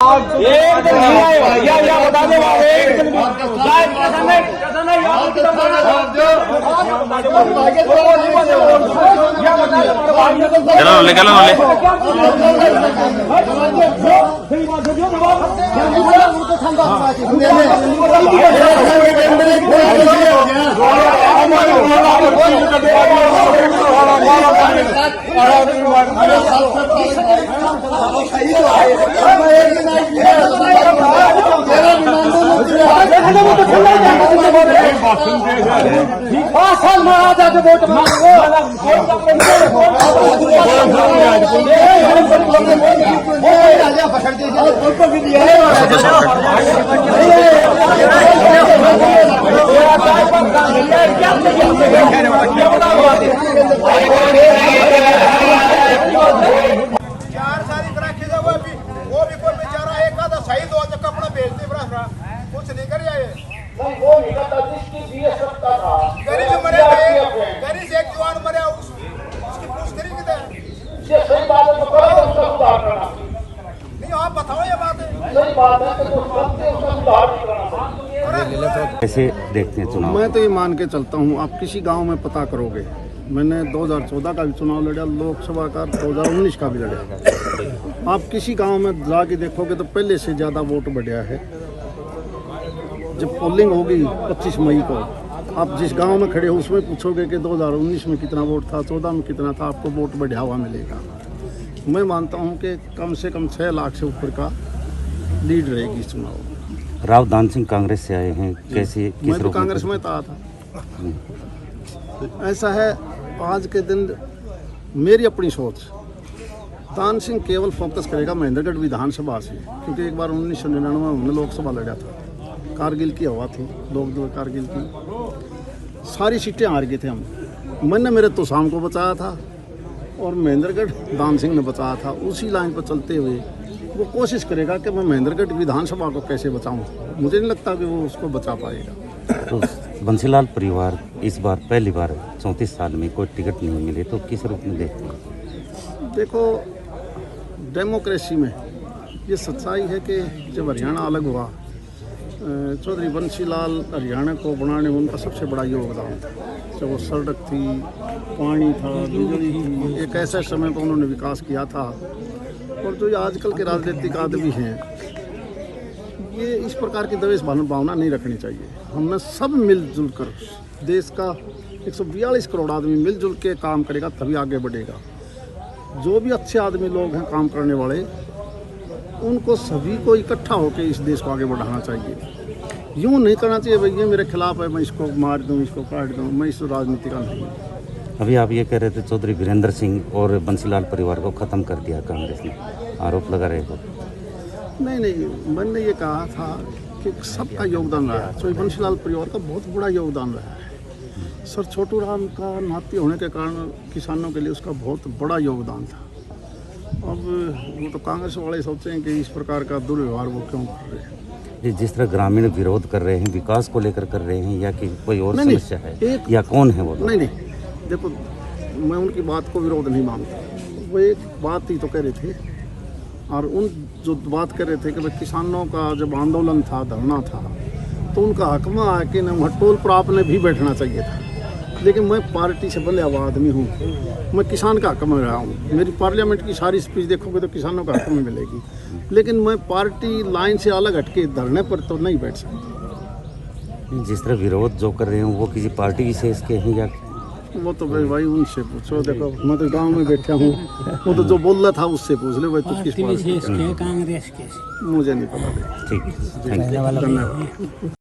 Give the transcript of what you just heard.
एक दिन नहीं आए भैया, या बता दो आप एक दिन भी चलो ले चलो ले कुछ नहीं कर वो गरीब मरे गरीब एक जवान मरे उसकी पूछ करी ये सही बात है नहीं आप बताओ ये बात है सही बात है तो उसका सुधार कैसे देखते हैं चुनाव? मैं तो ये मान के चलता हूँ, आप किसी गांव में पता करोगे, मैंने 2014 का भी चुनाव लड़ा, लोकसभा का 2019 का भी लड़ा। आप किसी गांव में जाके देखोगे तो पहले से ज़्यादा वोट बढ़ा है। जब पोलिंग होगी 25 मई को, आप जिस गांव में खड़े हो उसमें पूछोगे कि 2019 में कितना वोट था, 14 में कितना था, आपको वोट बढ़ा हुआ मिलेगा। मैं मानता हूं कि कम से कम 6 लाख से ऊपर का लीड रहेगी इस चुनाव। राव दान सिंह कांग्रेस से आए हैं, कैसे मैं तो कांग्रेस में था। ऐसा है, आज के दिन मेरी अपनी सोच, दान सिंह केवल फोकस करेगा महेंद्रगढ़ विधानसभा से, क्योंकि एक बार 1999 में हमने लोकसभा लड़ा था, कारगिल की हवा थी, लोग कारगिल की सारी सीटें हार गए थे हम। मैंने मेरे तो शाम को बचाया था और महेंद्रगढ़ दान सिंह ने बचाया था। उसी लाइन पर चलते हुए वो कोशिश करेगा कि मैं महेंद्रगढ़ विधानसभा को कैसे बचाऊं। मुझे नहीं लगता कि वो उसको बचा पाएगा। तो बंसीलाल परिवार इस बार पहली बार 34 साल में कोई टिकट नहीं मिले, तो किस रूप में देखते हैं? देखो, डेमोक्रेसी में ये सच्चाई है कि जब हरियाणा अलग हुआ, चौधरी बंसीलाल हरियाणा को बनाने में उनका सबसे बड़ा योगदान था। जब वो सड़क थी, पानी था, बिजली थी, एक ऐसे समय पर उन्होंने विकास किया था। और जो ये आजकल के राजनीतिक आदमी हैं, ये इस प्रकार की द्वेष भावना नहीं रखनी चाहिए। हमने सब मिलजुल कर, देश का 142 करोड़ आदमी मिलजुल के काम करेगा तभी आगे बढ़ेगा। जो भी अच्छे आदमी लोग हैं काम करने वाले, उनको सभी को इकट्ठा होकर इस देश को आगे बढ़ाना चाहिए। यूँ नहीं करना चाहिए भाई ये मेरे खिलाफ है, मैं इसको मार दूँ, इसको काट दूँ। मैं इस राजनीति का नहीं। अभी आप ये कह रहे थे चौधरी वीरेंद्र सिंह और बंसीलाल परिवार को ख़त्म कर दिया कांग्रेस ने, आरोप लगा रहे हो? नहीं, मैंने ये कहा था कि सबका योगदान रहा है। चौधरी बंसीलाल परिवार का बहुत बड़ा योगदान रहा है। सर छोटू राम का नाती होने के कारण किसानों के लिए उसका बहुत बड़ा योगदान था। अब वो तो कांग्रेस वाले सोचते हैं कि इस प्रकार का दुर्व्यवहार वो क्यों कर रहे हैं। जिस तरह ग्रामीण विरोध कर रहे हैं, विकास को लेकर कर रहे हैं, या कि कोई और समस्या है, या कौन है वो? नहीं, देखो, मैं उनकी बात को विरोध नहीं मानता। वो एक बात ही तो कह रहे थे, और उन जो बात कर रहे थे कि भाई किसानों का जब आंदोलन था, धरना था, तो उनका हक में है कि न वहाँ टोल पर आपने भी बैठना चाहिए था। लेकिन मैं पार्टी से बंधा हुआ आदमी हूँ, मैं किसान का हक में रहा हूँ। मेरी पार्लियामेंट की सारी स्पीच देखोगे तो किसानों का हक में मिलेगी। लेकिन मैं पार्टी लाइन से अलग हटके धरने पर तो नहीं बैठ सकता। जिस तरह विरोध जो कर रहे हैं वो किसी पार्टी विशेष के हैं, या वो तो भाई उनसे पूछो। देखो, मैं तो गांव में बैठा हूँ, वो तो जो बोल रहा था उससे पूछ ले भाई, तो किस पार्टी? कांग्रेस के? मुझे नहीं पता। ठीक, धन्यवाद।